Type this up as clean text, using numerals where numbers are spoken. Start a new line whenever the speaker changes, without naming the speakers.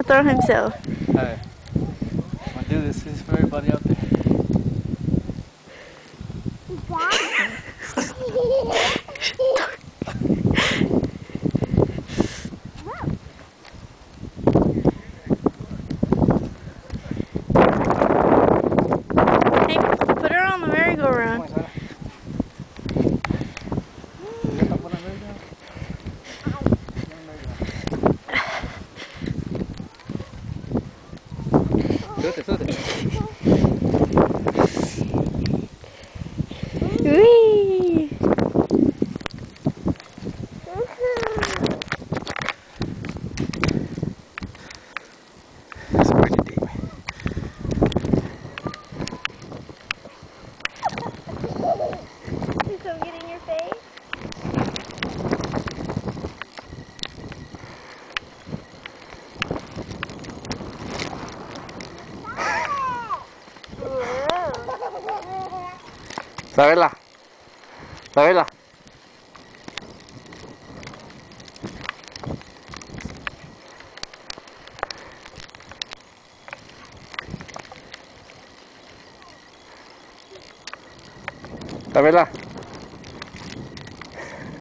throw himself.
Hey, I'm gonna do this for everybody out there.
Hey, put her on the merry-go-round.
Súbete.
Whee!
It's pretty deep.
You come get in your face?
Isabela. Isabela. Isabela.